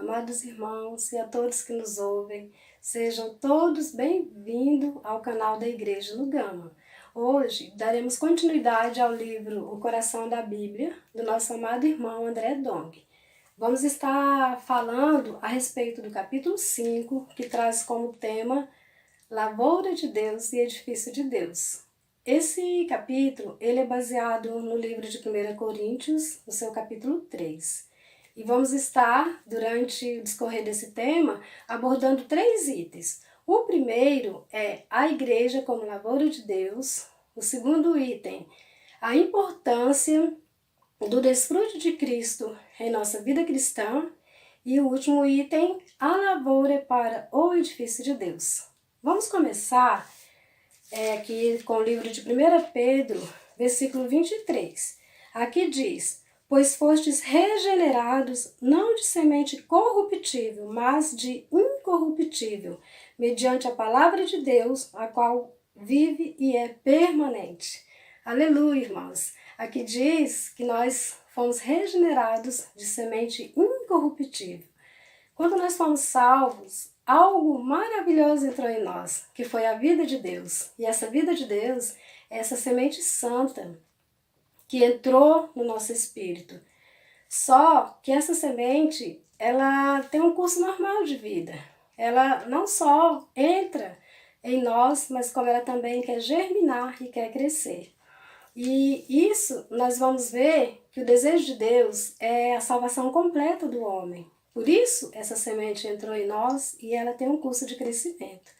amados irmãos e a todos que nos ouvem. Sejam todos bem-vindos ao canal da Igreja no Gama. Hoje daremos continuidade ao livro O Coração da Bíblia, do nosso amado irmão André Dong. Vamos estar falando a respeito do capítulo 5, que traz como tema Lavoura de Deus e Edifício de Deus. Esse capítulo ele é baseado no livro de 1 Coríntios, no seu capítulo 3. E vamos estar, durante o discorrer desse tema, abordando 3 itens. O primeiro é a igreja como lavoura de Deus. O segundo item, a importância do desfrute de Cristo em nossa vida cristã. E o último item, a lavoura para o edifício de Deus. Vamos começar aqui com o livro de 1 Pedro, versículo 23. Aqui diz: pois fostes regenerados, não de semente corruptível, mas de incorruptível, mediante a palavra de Deus, a qual vive e é permanente. Aleluia, irmãos! Aqui diz que nós fomos regenerados de semente incorruptível. Quando nós fomos salvos, algo maravilhoso entrou em nós, que foi a vida de Deus. E essa vida de Deus é essa semente santa que entrou no nosso espírito. Só que essa semente, ela tem um curso normal de vida. Ela não só entra em nós, mas como ela também quer germinar e quer crescer. E isso nós vamos ver que o desejo de Deus é a salvação completa do homem. Por isso, essa semente entrou em nós e ela tem um curso de crescimento.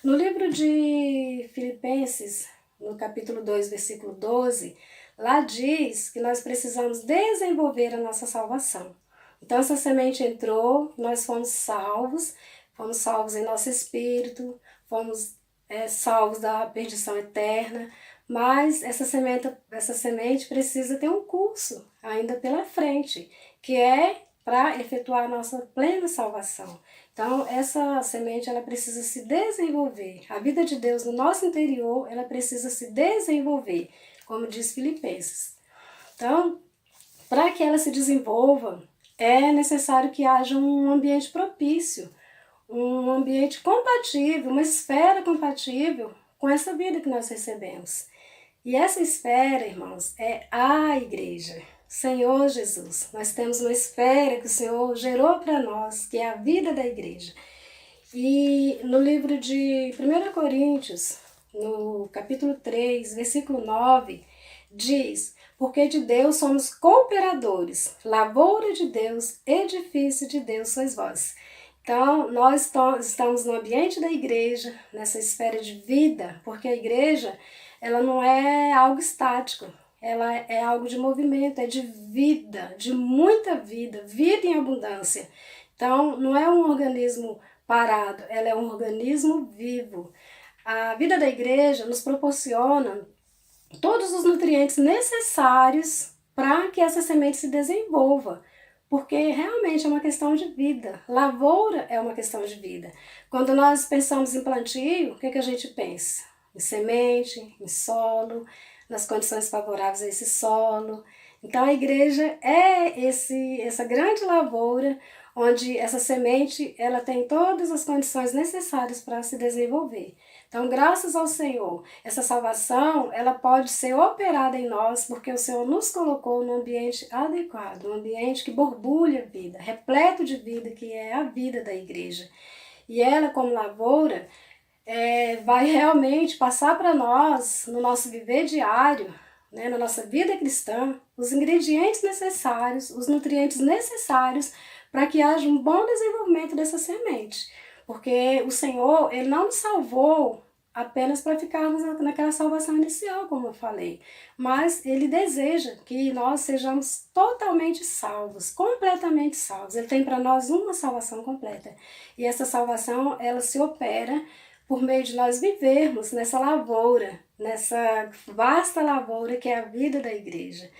No livro de Filipenses, no capítulo 2, versículo 12, lá diz que nós precisamos desenvolver a nossa salvação. Então, essa semente entrou, nós fomos salvos em nosso espírito, fomos salvos da perdição eterna, mas essa semente precisa ter um curso ainda pela frente, que é para efetuar a nossa plena salvação. Então, essa semente ela precisa se desenvolver. A vida de Deus no nosso interior, ela precisa se desenvolver, como diz Filipenses. Então, para que ela se desenvolva, é necessário que haja um ambiente propício, um ambiente compatível, uma esfera compatível com essa vida que nós recebemos. E essa esfera, irmãos, é a igreja. Senhor Jesus, nós temos uma esfera que o Senhor gerou para nós, que é a vida da igreja. E no livro de 1 Coríntios, no capítulo 3, versículo 9, diz: porque de Deus somos cooperadores, lavoura de Deus, edifício de Deus sois vós. Então, nós estamos no ambiente da igreja, nessa esfera de vida, porque a igreja ela não é algo estático. Ela é algo de movimento, é de vida, de muita vida, vida em abundância. Então, não é um organismo parado, ela é um organismo vivo. A vida da igreja nos proporciona todos os nutrientes necessários para que essa semente se desenvolva, porque realmente é uma questão de vida. Lavoura é uma questão de vida. Quando nós pensamos em plantio, o que a gente pensa? Em semente, em solo, nas condições favoráveis a esse solo. Então a igreja é essa grande lavoura onde essa semente ela tem todas as condições necessárias para se desenvolver. Então, graças ao Senhor, essa salvação ela pode ser operada em nós porque o Senhor nos colocou num ambiente adequado, um ambiente que borbulha vida, repleto de vida, que é a vida da igreja. E ela, como lavoura, vai realmente passar para nós, no nosso viver diário, né, na nossa vida cristã, os ingredientes necessários, os nutrientes necessários para que haja um bom desenvolvimento dessa semente. Porque o Senhor, Ele não nos salvou apenas para ficarmos naquela salvação inicial, como eu falei, mas Ele deseja que nós sejamos totalmente salvos, completamente salvos. Ele tem para nós uma salvação completa. E essa salvação, ela se opera por meio de nós vivermos nessa lavoura, nessa vasta lavoura que é a vida da igreja.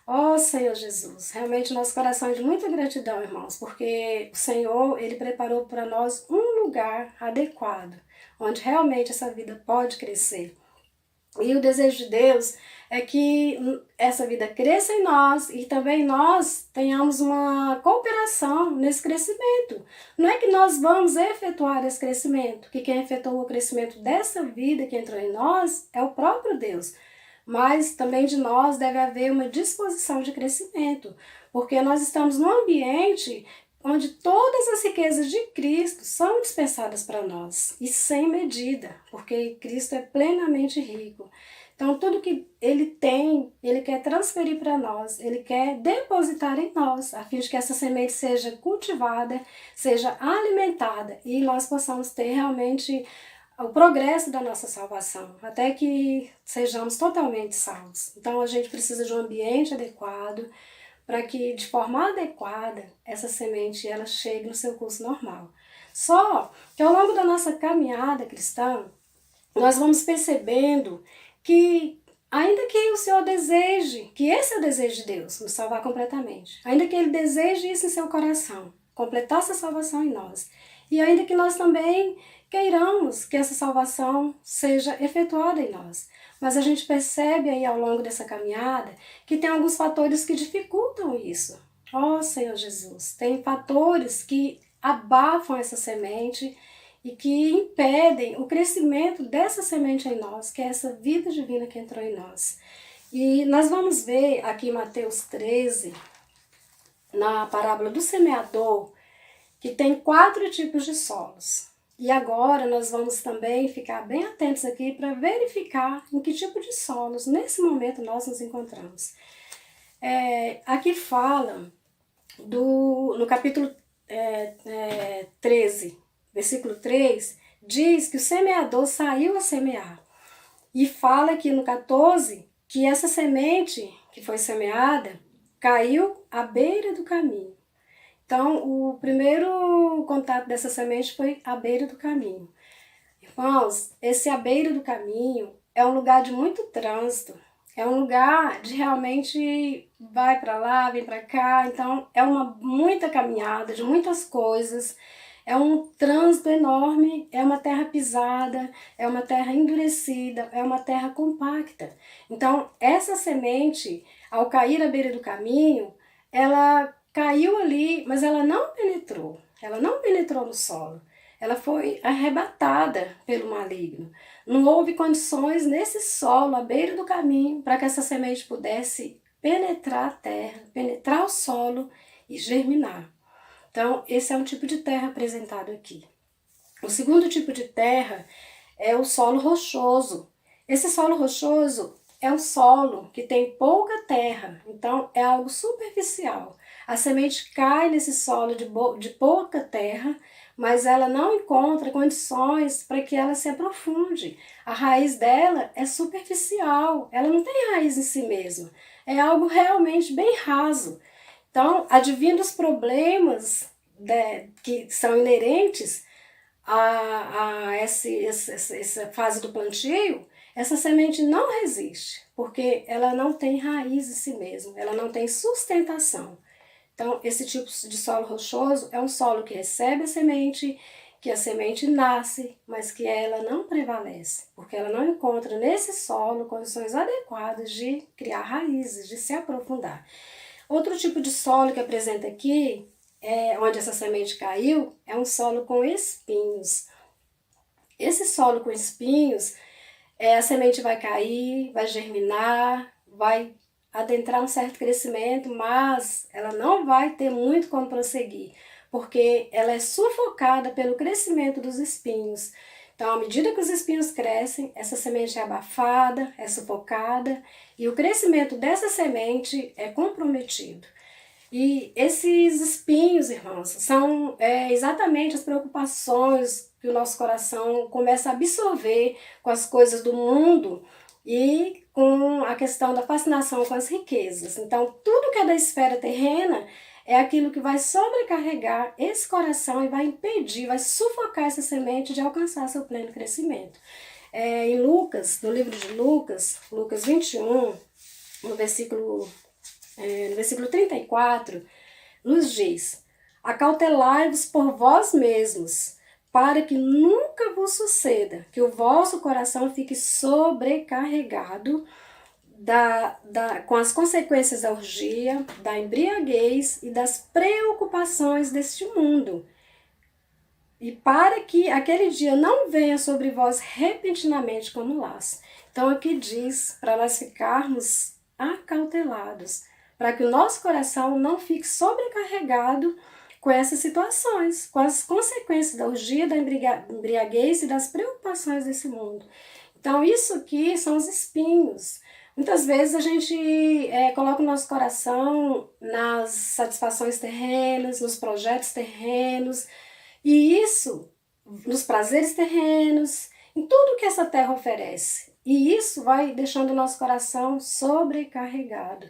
Ó Senhor Jesus, realmente nosso coração é de muita gratidão, irmãos, porque o Senhor, Ele preparou para nós um lugar adequado, onde realmente essa vida pode crescer. E o desejo de Deus é que essa vida cresça em nós e também nós tenhamos uma cooperação nesse crescimento. Não é que nós vamos efetuar esse crescimento, que quem efetuou o crescimento dessa vida que entrou em nós é o próprio Deus. Mas também de nós deve haver uma disposição de crescimento, porque nós estamos num ambiente onde todas as riquezas de Cristo são dispensadas para nós, e sem medida, porque Cristo é plenamente rico. Então, tudo que Ele tem, Ele quer transferir para nós, Ele quer depositar em nós, a fim de que essa semente seja cultivada, seja alimentada, e nós possamos ter realmente o progresso da nossa salvação, até que sejamos totalmente salvos. Então, a gente precisa de um ambiente adequado, para que de forma adequada essa semente ela chegue no seu curso normal. Só que ao longo da nossa caminhada cristã, nós vamos percebendo que ainda que o Senhor deseje, que esse é o desejo de Deus, nos salvar completamente, ainda que Ele deseje isso em seu coração, completar essa salvação em nós, e ainda que nós também queiramos que essa salvação seja efetuada em nós, mas a gente percebe aí ao longo dessa caminhada que tem alguns fatores que dificultam isso. Ó Senhor Jesus, tem fatores que abafam essa semente e que impedem o crescimento dessa semente em nós, que é essa vida divina que entrou em nós. E nós vamos ver aqui em Mateus 13, na parábola do semeador, que tem 4 tipos de solos. E agora nós vamos também ficar bem atentos aqui para verificar em que tipo de solos nesse momento nós nos encontramos. Aqui fala no capítulo 13, versículo 3, diz que o semeador saiu a semear. E fala aqui no 14 que essa semente que foi semeada caiu à beira do caminho. Então, o primeiro contato dessa semente foi à beira do caminho. Irmãos, esse à beira do caminho é um lugar de muito trânsito, é um lugar de realmente vai para lá, vem para cá, então é muita caminhada de muitas coisas, é um trânsito enorme, é uma terra pisada, é uma terra endurecida, é uma terra compacta. Então, essa semente, ao cair à beira do caminho, ela caiu ali, mas ela não penetrou no solo. Ela foi arrebatada pelo maligno. Não houve condições nesse solo, à beira do caminho, para que essa semente pudesse penetrar a terra, penetrar o solo e germinar. Então, esse é um tipo de terra apresentado aqui. O segundo tipo de terra é o solo rochoso. Esse solo rochoso é um solo que tem pouca terra, então é algo superficial. A semente cai nesse solo de pouca terra, mas ela não encontra condições para que ela se aprofunde. A raiz dela é superficial, ela não tem raiz em si mesma. É algo realmente bem raso. Então, advindo os problemas que são inerentes a essa fase do plantio, essa semente não resiste, porque ela não tem raiz em si mesma, ela não tem sustentação. Então, esse tipo de solo rochoso é um solo que recebe a semente, que a semente nasce, mas que ela não prevalece, porque ela não encontra nesse solo condições adequadas de criar raízes, de se aprofundar. Outro tipo de solo que apresenta aqui, onde essa semente caiu, é um solo com espinhos. Esse solo com espinhos, a semente vai cair, vai germinar, vai adentrar um certo crescimento, mas ela não vai ter muito como prosseguir, porque ela é sufocada pelo crescimento dos espinhos. Então, à medida que os espinhos crescem, essa semente é abafada, é sufocada, e o crescimento dessa semente é comprometido. E esses espinhos, irmãos, são exatamente as preocupações que o nosso coração começa a absorver com as coisas do mundo e com a questão da fascinação com as riquezas. Então, tudo que é da esfera terrena é aquilo que vai sobrecarregar esse coração e vai impedir, vai sufocar essa semente de alcançar seu pleno crescimento. Em Lucas, no livro de Lucas 21, no versículo 34, nos diz: acautelai-vos por vós mesmos, para que nunca vos suceda que o vosso coração fique sobrecarregado com as consequências da orgia, da embriaguez e das preocupações deste mundo. E para que aquele dia não venha sobre vós repentinamente como laço. Então aqui diz para nós ficarmos acautelados, para que o nosso coração não fique sobrecarregado com essas situações, com as consequências da orgia, da embriaguez e das preocupações desse mundo. Então isso aqui são os espinhos. Muitas vezes a gente coloca o nosso coração nas satisfações terrenas, nos projetos terrenos, e isso nos prazeres terrenos, em tudo que essa terra oferece. E isso vai deixando o nosso coração sobrecarregado.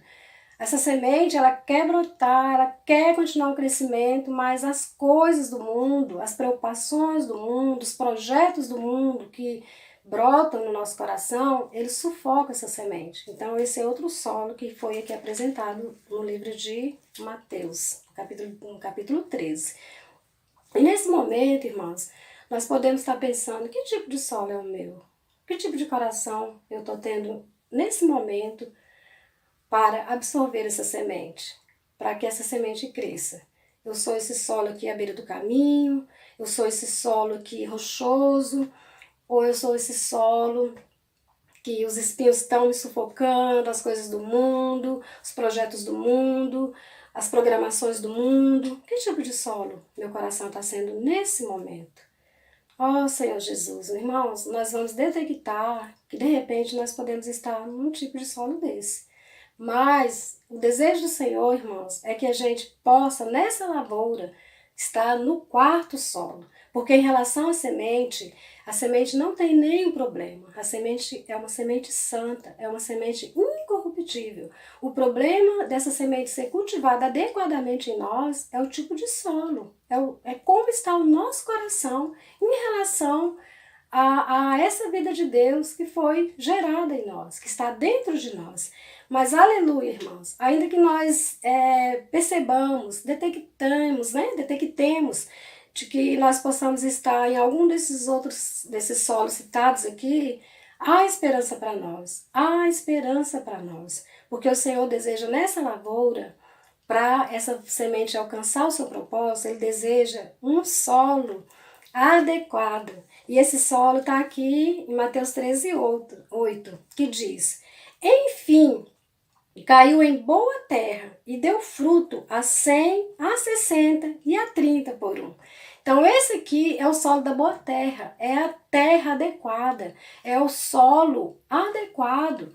Essa semente, ela quer brotar, ela quer continuar o crescimento, mas as coisas do mundo, as preocupações do mundo, os projetos do mundo que brotam no nosso coração, eles sufocam essa semente. Então esse é outro solo que foi aqui apresentado no livro de Mateus, no capítulo 13. E nesse momento, irmãos, nós podemos estar pensando, que tipo de solo é o meu? Que tipo de coração eu estou tendo nesse momento para absorver essa semente? Para que essa semente cresça. Eu sou esse solo aqui à beira do caminho, eu sou esse solo aqui rochoso, ou eu sou esse solo que os espinhos estão me sufocando, as coisas do mundo, os projetos do mundo, as programações do mundo. Que tipo de solo meu coração está sendo nesse momento? Ó Senhor Jesus, irmãos, nós vamos detectar que de repente nós podemos estar num tipo de solo desse. Mas o desejo do Senhor, irmãos, é que a gente possa, nessa lavoura, estar no quarto solo. Porque em relação à semente, a semente não tem nenhum problema. A semente é uma semente santa, é uma semente incorruptível. O problema dessa semente ser cultivada adequadamente em nós é o tipo de solo, é como está o nosso coração em relação a essa vida de Deus que foi gerada em nós, que está dentro de nós. Mas aleluia, irmãos, ainda que nós percebamos, detectemos de que nós possamos estar em algum desses solos citados aqui, há esperança para nós, há esperança para nós, porque o Senhor deseja nessa lavoura, para essa semente alcançar o seu propósito, Ele deseja um solo adequado. E esse solo está aqui em Mateus 13:8, que diz: enfim, caiu em boa terra e deu fruto a 100, a 60 e a 30 por um. Então esse aqui é o solo da boa terra, é a terra adequada, é o solo adequado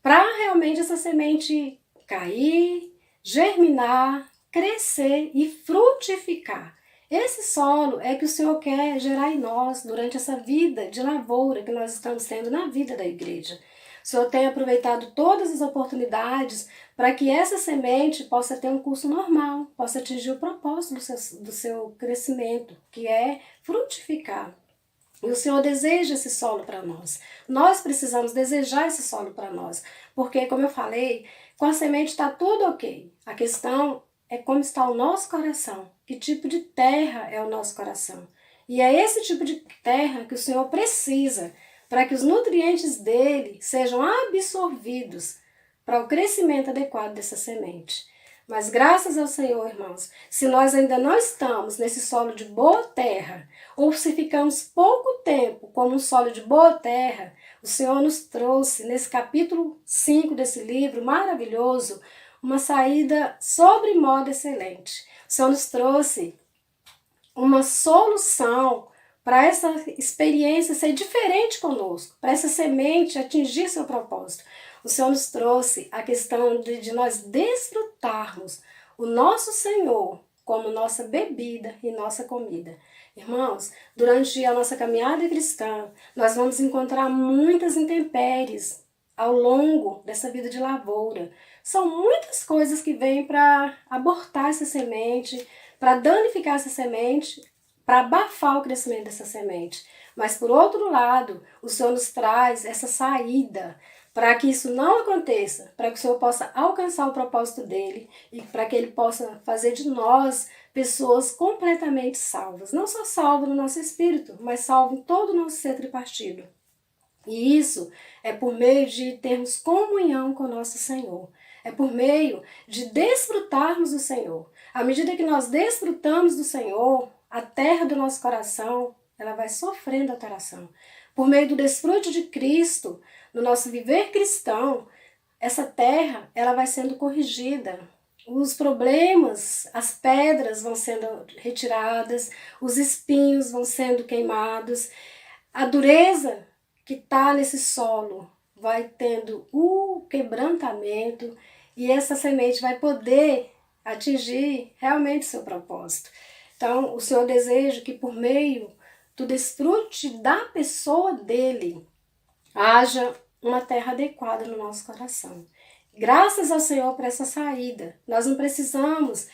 para realmente essa semente cair, germinar, crescer e frutificar. Esse solo é que o Senhor quer gerar em nós durante essa vida de lavoura que nós estamos tendo na vida da igreja. O Senhor tem aproveitado todas as oportunidades para que essa semente possa ter um curso normal, possa atingir o propósito do seu crescimento, que é frutificar. E o Senhor deseja esse solo para nós. Nós precisamos desejar esse solo para nós. Porque, como eu falei, com a semente está tudo ok. A questão é como está o nosso coração. Que tipo de terra é o nosso coração. E é esse tipo de terra que o Senhor precisa para que os nutrientes dele sejam absorvidos para o crescimento adequado dessa semente. Mas graças ao Senhor, irmãos, se nós ainda não estamos nesse solo de boa terra, ou se ficamos pouco tempo como um solo de boa terra, o Senhor nos trouxe, nesse capítulo 5 desse livro maravilhoso, uma saída sobre modo excelente. O Senhor nos trouxe uma solução para essa experiência ser diferente conosco, para essa semente atingir seu propósito. O Senhor nos trouxe a questão de nós desfrutarmos o nosso Senhor como nossa bebida e nossa comida. Irmãos, durante a nossa caminhada cristã, nós vamos encontrar muitas intempéries ao longo dessa vida de lavoura. São muitas coisas que vêm para abortar essa semente, para danificar essa semente, para abafar o crescimento dessa semente. Mas, por outro lado, o Senhor nos traz essa saída para que isso não aconteça, para que o Senhor possa alcançar o propósito dele e para que ele possa fazer de nós pessoas completamente salvas. Não só salvas no nosso espírito, mas salvo em todo o nosso ser tripartido. E isso é por meio de termos comunhão com o nosso Senhor. É por meio de desfrutarmos do Senhor. À medida que nós desfrutamos do Senhor, a terra do nosso coração, ela vai sofrendo alteração. Por meio do desfrute de Cristo, no nosso viver cristão, essa terra, ela vai sendo corrigida. Os problemas, as pedras vão sendo retiradas, os espinhos vão sendo queimados, a dureza que está nesse solo vai tendo o quebrantamento e essa semente vai poder atingir realmente seu propósito. Então, o Senhor deseja que por meio do desfrute da pessoa dele, haja uma terra adequada no nosso coração. Graças ao Senhor por essa saída. Nós não precisamos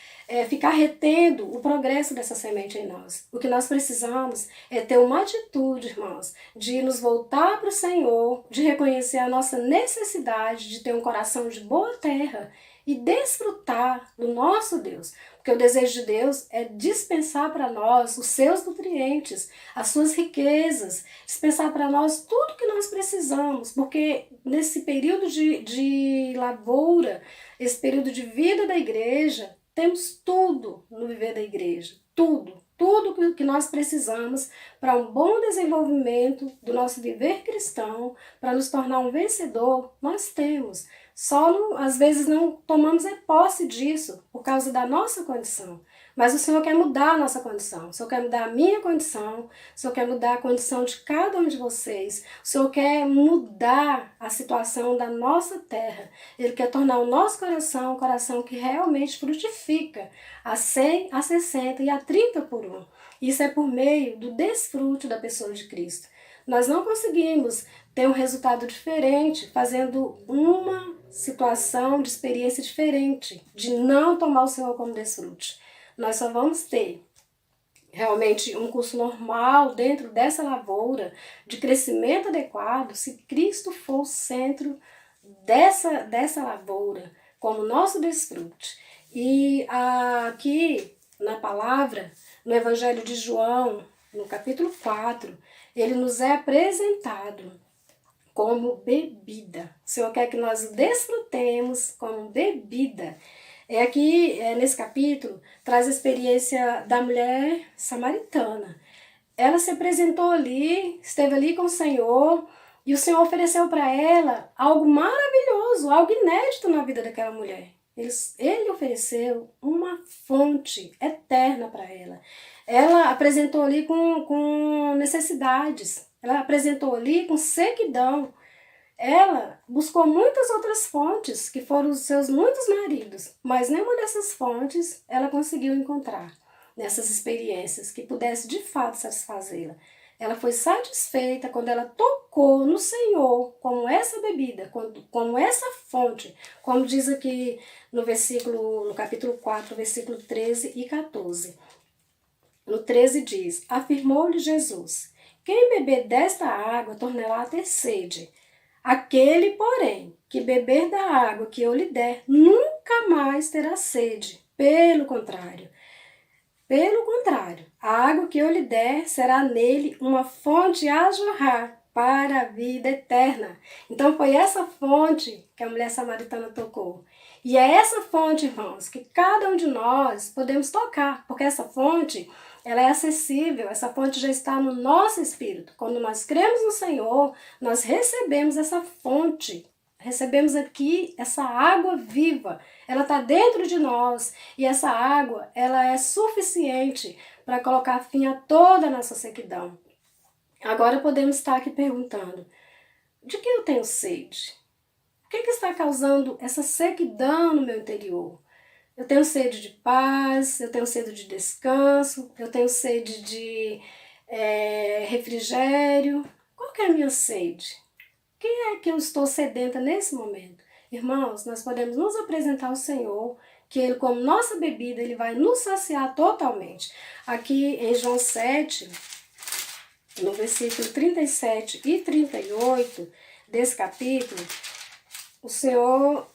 ficar retendo o progresso dessa semente em nós. O que nós precisamos é ter uma atitude, irmãos, de nos voltar para o Senhor, de reconhecer a nossa necessidade de ter um coração de boa terra e desfrutar do nosso Deus. Porque o desejo de Deus é dispensar para nós os seus nutrientes, as suas riquezas, dispensar para nós tudo que nós precisamos, porque nesse período de lavoura, esse período de vida da igreja, temos tudo no viver da igreja, tudo que nós precisamos para um bom desenvolvimento do nosso viver cristão, para nos tornar um vencedor, nós temos. Só às vezes não tomamos posse disso por causa da nossa condição. Mas o Senhor quer mudar a nossa condição. O Senhor quer mudar a minha condição. O Senhor quer mudar a condição de cada um de vocês. O Senhor quer mudar a situação da nossa terra. Ele quer tornar o nosso coração um coração que realmente frutifica a 100, a 60 e a 30 por 1. Isso é por meio do desfrute da pessoa de Cristo. Nós não conseguimos ter um resultado diferente fazendo uma situação de experiência diferente, de não tomar o Senhor como desfrute. Nós só vamos ter realmente um curso normal dentro dessa lavoura de crescimento adequado se Cristo for o centro dessa lavoura, como nosso desfrute. E aqui na palavra, no Evangelho de João, no capítulo 4, ele nos é apresentado como bebida. O Senhor quer que nós desfrutemos como bebida. Aqui, nesse capítulo, traz a experiência da mulher samaritana. Ela se apresentou ali, esteve ali com o Senhor, e o Senhor ofereceu para ela algo maravilhoso, algo inédito na vida daquela mulher. Ele ofereceu uma fonte eterna para ela. Ela apresentou ali com necessidades, ela apresentou ali com sequidão. Ela buscou muitas outras fontes, que foram os seus muitos maridos, mas nenhuma dessas fontes ela conseguiu encontrar nessas experiências que pudesse de fato satisfazê-la. Ela foi satisfeita quando ela tocou no Senhor como essa bebida, como essa fonte, como diz aqui no capítulo 4, versículo 13 e 14. No 13 diz: afirmou-lhe Jesus: quem beber desta água tornará a ter sede. Aquele, porém, que beber da água que eu lhe der, nunca mais terá sede. Pelo contrário, a água que eu lhe der será nele uma fonte a jorrar para a vida eterna. Então foi essa fonte que a mulher samaritana tocou. E é essa fonte, irmãos, que cada um de nós podemos tocar, porque essa fonte, ela é acessível, essa fonte já está no nosso espírito. Quando nós cremos no Senhor, nós recebemos essa fonte, recebemos aqui essa água viva, ela está dentro de nós e essa água, ela é suficiente para colocar fim a toda a nossa sequidão. Agora podemos estar aqui perguntando, de que eu tenho sede? O que está causando essa sequidão no meu interior? Eu tenho sede de paz, eu tenho sede de descanso, eu tenho sede de refrigério. Qual que é a minha sede? Quem é que eu estou sedenta nesse momento? Irmãos, nós podemos nos apresentar ao Senhor, que Ele, como nossa bebida, Ele vai nos saciar totalmente. Aqui em João 7, no versículo 37 e 38 desse capítulo, o Senhor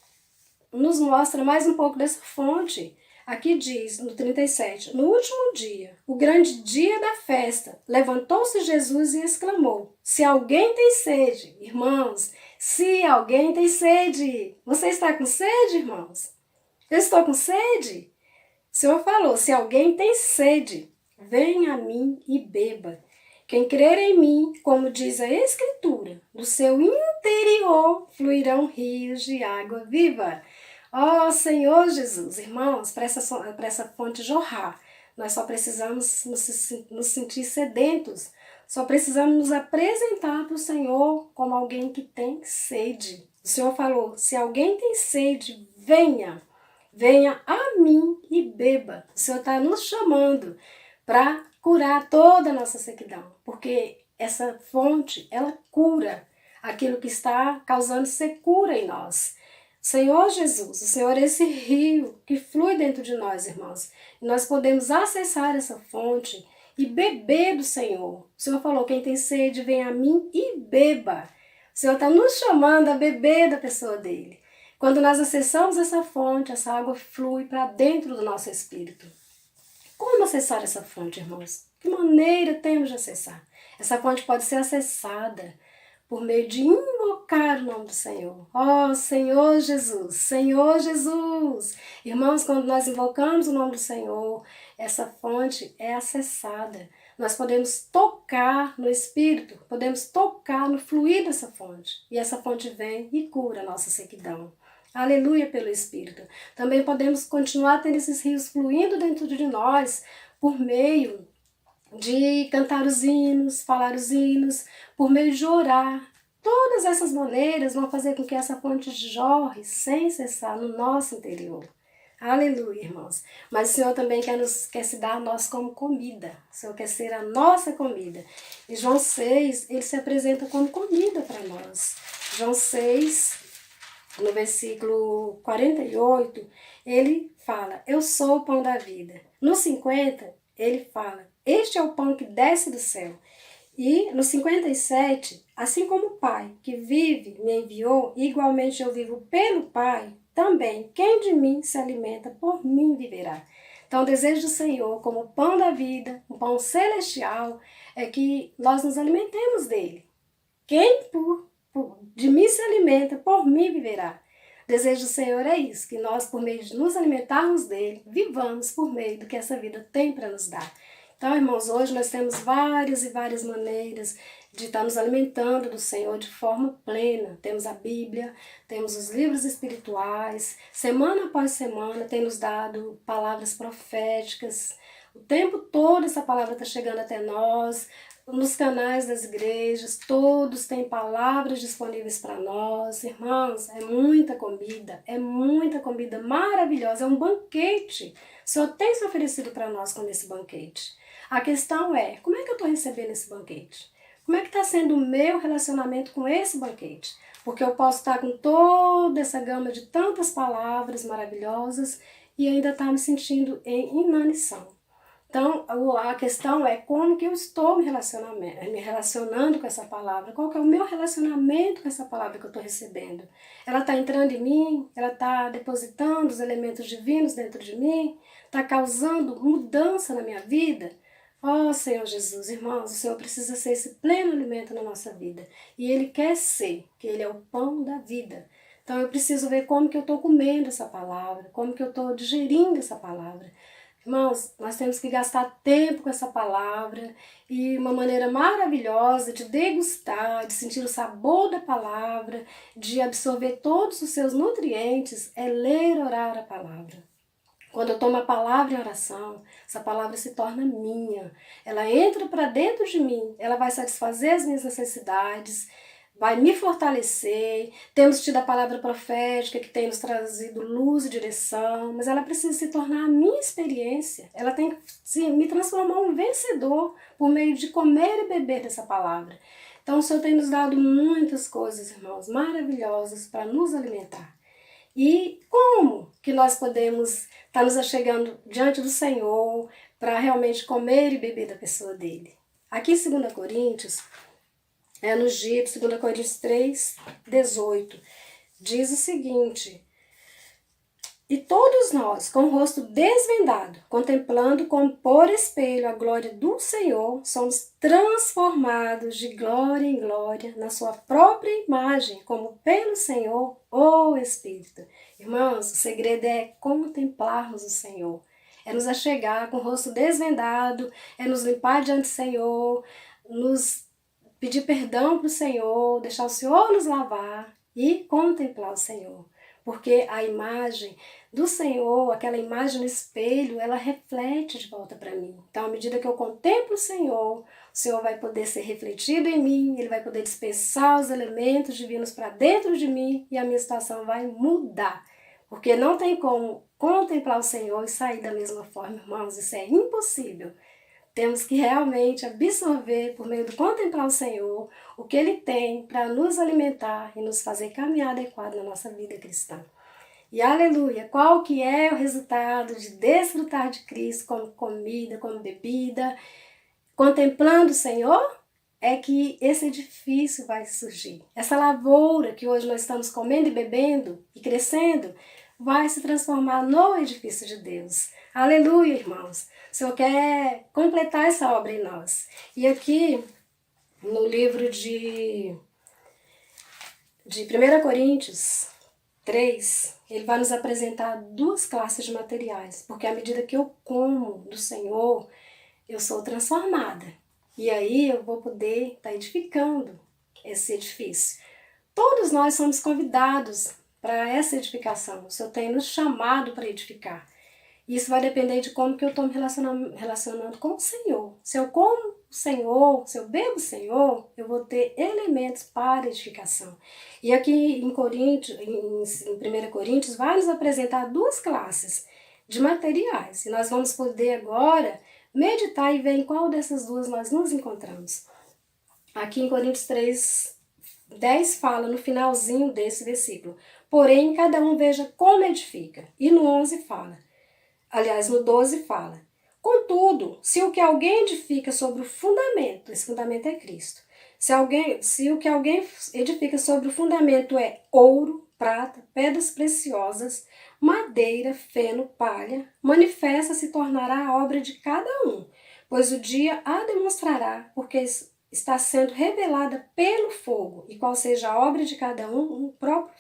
nos mostra mais um pouco dessa fonte. Aqui diz, no 37, no último dia, o grande dia da festa, levantou-se Jesus e exclamou, se alguém tem sede, irmãos, se alguém tem sede, você está com sede, irmãos? Eu estou com sede? O Senhor falou, se alguém tem sede, venha a mim e beba. Quem crer em mim, como diz a Escritura, do seu interior fluirão rios de água viva. Ó Senhor Jesus, irmãos, para essa fonte jorrar, nós só precisamos nos sentir sedentos, só precisamos nos apresentar para o Senhor como alguém que tem sede. O Senhor falou, se alguém tem sede, venha a mim e beba. O Senhor está nos chamando para curar toda a nossa sequidão, porque essa fonte, ela cura aquilo que está causando secura em nós. Senhor Jesus, o Senhor é esse rio que flui dentro de nós, irmãos. E nós podemos acessar essa fonte e beber do Senhor. O Senhor falou, quem tem sede, vem a mim e beba. O Senhor está nos chamando a beber da pessoa dele. Quando nós acessamos essa fonte, essa água flui para dentro do nosso espírito. Como acessar essa fonte, irmãos? Que maneira temos de acessar? Essa fonte pode ser acessada por meio de invocar o nome do Senhor. Ó Senhor Jesus, Senhor Jesus. Irmãos, quando nós invocamos o nome do Senhor, essa fonte é acessada. Nós podemos tocar no Espírito, podemos tocar no fluir dessa fonte. E essa fonte vem e cura a nossa sequidão. Aleluia pelo Espírito. Também podemos continuar tendo esses rios fluindo dentro de nós por meio de cantar os hinos, falar os hinos, por meio de orar. Todas essas maneiras vão fazer com que essa fonte jorre sem cessar no nosso interior. Aleluia, irmãos. Mas o Senhor também quer se dar a nós como comida. O Senhor quer ser a nossa comida. E João 6, ele se apresenta como comida para nós. João 6, no versículo 48, ele fala, eu sou o pão da vida. No 50, ele fala, este é o pão que desce do céu. E no 57, assim como o Pai que vive me enviou, igualmente eu vivo pelo Pai, também quem de mim se alimenta, por mim viverá. Então o desejo do Senhor, como o pão da vida, um pão celestial, é que nós nos alimentemos dele. Quem de mim se alimenta, por mim viverá. O desejo do Senhor é isso, que nós, por meio de nos alimentarmos dele, vivamos por meio do que essa vida tem para nos dar. Então, irmãos, hoje nós temos várias e várias maneiras de estar nos alimentando do Senhor de forma plena. Temos a Bíblia, temos os livros espirituais, semana após semana tem nos dado palavras proféticas. O tempo todo essa palavra está chegando até nós, nos canais das igrejas, todos têm palavras disponíveis para nós. Irmãos, é muita comida maravilhosa, é um banquete. O Senhor tem se oferecido para nós com esse banquete. A questão é, como é que eu estou recebendo esse banquete? Como é que está sendo o meu relacionamento com esse banquete? Porque eu posso estar com toda essa gama de tantas palavras maravilhosas e ainda estar me sentindo em inanição. Então, a questão é como que eu estou me relacionando com essa palavra, qual que é o meu relacionamento com essa palavra que eu estou recebendo. Ela está entrando em mim, ela está depositando os elementos divinos dentro de mim, está causando mudança na minha vida. Ó Senhor Jesus, irmãos, o Senhor precisa ser esse pleno alimento na nossa vida. E Ele quer ser, que Ele é o pão da vida. Então eu preciso ver como que eu estou comendo essa palavra, como que eu estou digerindo essa palavra. Irmãos, nós temos que gastar tempo com essa palavra e uma maneira maravilhosa de degustar, de sentir o sabor da palavra, de absorver todos os seus nutrientes, é ler, orar a palavra. Quando eu tomo a palavra em oração, essa palavra se torna minha. Ela entra para dentro de mim, ela vai satisfazer as minhas necessidades, vai me fortalecer. Temos tido a palavra profética que tem nos trazido luz e direção, mas ela precisa se tornar a minha experiência. Ela tem que me transformar em um vencedor por meio de comer e beber dessa palavra. Então o Senhor tem nos dado muitas coisas, irmãos, maravilhosas para nos alimentar. E como que nós podemos estar nos achegando diante do Senhor para realmente comer e beber da pessoa dele? Aqui em 2 Coríntios, nos dias, 2 Coríntios 3, 18, diz o seguinte: e todos nós, com o rosto desvendado, contemplando como por espelho a glória do Senhor, somos transformados de glória em glória na sua própria imagem, como pelo Senhor, o Espírito. Irmãos, o segredo é contemplarmos o Senhor, é nos achegar com o rosto desvendado, é nos limpar diante do Senhor, nos pedir perdão para o Senhor, deixar o Senhor nos lavar e contemplar o Senhor. Porque a imagem do Senhor, aquela imagem no espelho, ela reflete de volta para mim. Então, à medida que eu contemplo o Senhor vai poder ser refletido em mim, Ele vai poder dispensar os elementos divinos para dentro de mim e a minha situação vai mudar. Porque não tem como contemplar o Senhor e sair da mesma forma, irmãos, isso é impossível. Temos que realmente absorver, por meio do contemplar o Senhor, o que Ele tem para nos alimentar e nos fazer caminhar adequado na nossa vida cristã. E aleluia, qual que é o resultado de desfrutar de Cristo como comida, como bebida, contemplando o Senhor? É que esse edifício vai surgir. Essa lavoura que hoje nós estamos comendo e bebendo e crescendo, vai se transformar no edifício de Deus. Aleluia, irmãos. O Senhor quer completar essa obra em nós. E aqui, no livro de 1 Coríntios 3, ele vai nos apresentar duas classes de materiais, porque à medida que eu como do Senhor, eu sou transformada. E aí eu vou poder estar edificando esse edifício. Todos nós somos convidados para essa edificação. O Senhor tem nos chamado para edificar. Isso vai depender de como que eu estou me relacionando com o Senhor. Se eu como o Senhor, se eu bebo o Senhor, eu vou ter elementos para edificação. E aqui em 1 Coríntios, vai nos apresentar duas classes de materiais. E nós vamos poder agora meditar e ver em qual dessas duas nós nos encontramos. Aqui em Coríntios 3, 10 fala no finalzinho desse versículo: porém, cada um veja como edifica. E no 11 fala, aliás, no 12 fala: contudo, se o que alguém edifica sobre o fundamento, esse fundamento é Cristo, se o que alguém edifica sobre o fundamento é ouro, prata, pedras preciosas, madeira, feno, palha, manifesta se tornará a obra de cada um, pois o dia a demonstrará, porque está sendo revelada pelo fogo, e qual seja a obra de cada um,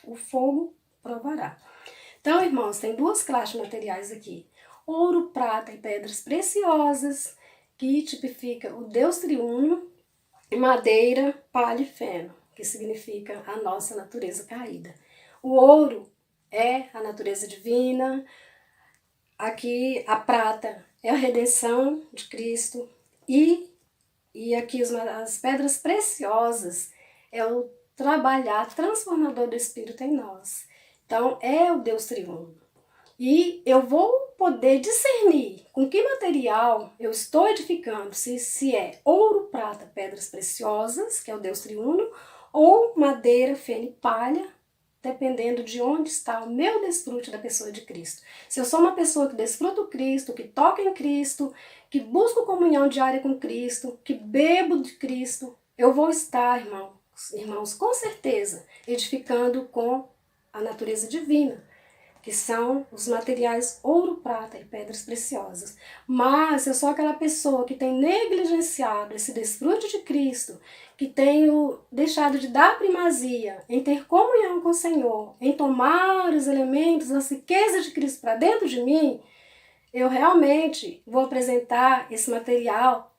o fogo provará. Então, irmãos, tem duas classes de materiais aqui: ouro, prata e pedras preciosas, que tipifica o Deus triuno, e madeira, palha e feno, que significa a nossa natureza caída. O ouro é a natureza divina, aqui a prata é a redenção de Cristo, e aqui as pedras preciosas é o trabalhar transformador do Espírito em nós. Então, é o Deus triuno. E eu vou poder discernir com que material eu estou edificando, se é ouro, prata, pedras preciosas, que é o Deus triuno, ou madeira, feno e palha, dependendo de onde está o meu desfrute da pessoa de Cristo. Se eu sou uma pessoa que desfruta o Cristo, que toca em Cristo, que busco comunhão diária com Cristo, que bebo de Cristo, eu vou estar, irmãos, com certeza, edificando com a natureza divina, que são os materiais ouro, prata e pedras preciosas. Mas eu sou aquela pessoa que tem negligenciado esse desfrute de Cristo, que tenho deixado de dar primazia em ter comunhão com o Senhor, em tomar os elementos, as riquezas de Cristo para dentro de mim, eu realmente vou apresentar esse material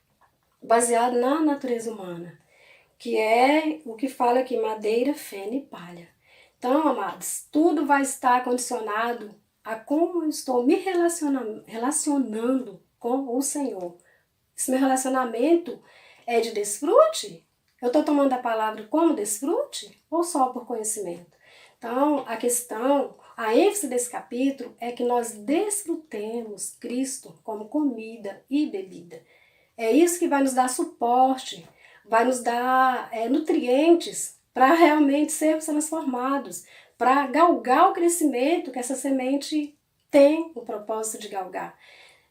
baseado na natureza humana, que é o que fala aqui: madeira, feno e palha. Então, amados, tudo vai estar condicionado a como eu estou me relacionando com o Senhor. Esse meu relacionamento é de desfrute? Eu estou tomando a palavra como desfrute ou só por conhecimento? Então, a ênfase desse capítulo é que nós desfrutemos Cristo como comida e bebida. É isso que vai nos dar suporte, vai nos dar nutrientes para realmente sermos transformados, para galgar o crescimento que essa semente tem o propósito de galgar.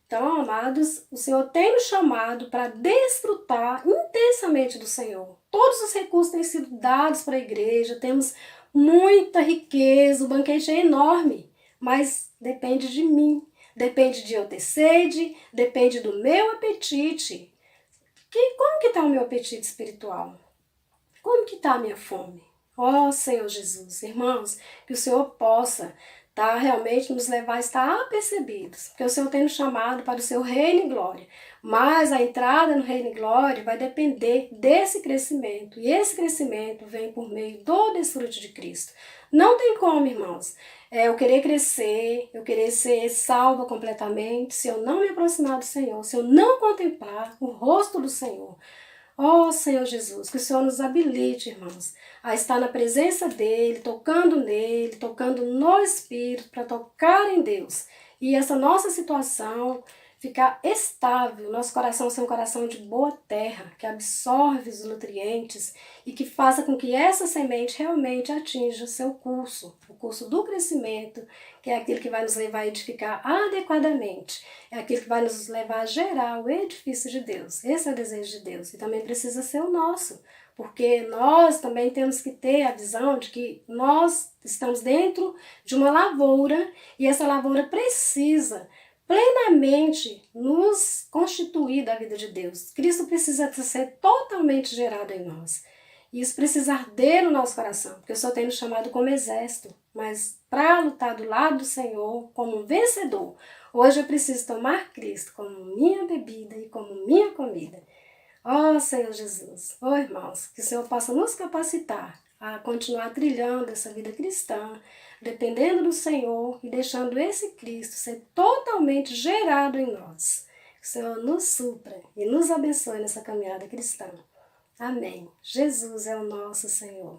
Então, amados, o Senhor tem nos chamado para desfrutar intensamente do Senhor. Todos os recursos têm sido dados para a igreja, temos muita riqueza, o banquete é enorme, mas depende de mim, depende de eu ter sede, depende do meu apetite. Como que está o meu apetite espiritual? Como que está a minha fome? Ó Senhor Jesus, irmãos, que o Senhor possa realmente nos levar a estar apercebidos, porque o Senhor tem nos chamado para o seu reino e glória, mas a entrada no reino e glória vai depender desse crescimento, e esse crescimento vem por meio do desfrute de Cristo. Não tem como, irmãos, eu querer crescer, eu querer ser salva completamente, se eu não me aproximar do Senhor, se eu não contemplar o rosto do Senhor. Ó Senhor Jesus, que o Senhor nos habilite, irmãos, a estar na presença dEle, tocando nele, tocando no Espírito, para tocar em Deus. E essa nossa situação ficar estável, nosso coração ser um coração de boa terra, que absorve os nutrientes e que faça com que essa semente realmente atinja o seu curso, o curso do crescimento, que é aquilo que vai nos levar a edificar adequadamente, é aquilo que vai nos levar a gerar o edifício de Deus. Esse é o desejo de Deus e também precisa ser o nosso, porque nós também temos que ter a visão de que nós estamos dentro de uma lavoura e essa lavoura precisa plenamente nos constituir da vida de Deus. Cristo precisa ser totalmente gerado em nós. E isso precisa arder no nosso coração, porque eu só tenho chamado como exército, mas para lutar do lado do Senhor como um vencedor, hoje eu preciso tomar Cristo como minha bebida e como minha comida. Ó Senhor Jesus, ó irmãos, que o Senhor possa nos capacitar a continuar trilhando essa vida cristã, dependendo do Senhor e deixando esse Cristo ser totalmente gerado em nós. Que o Senhor nos supra e nos abençoe nessa caminhada cristã. Amém. Jesus é o nosso Senhor.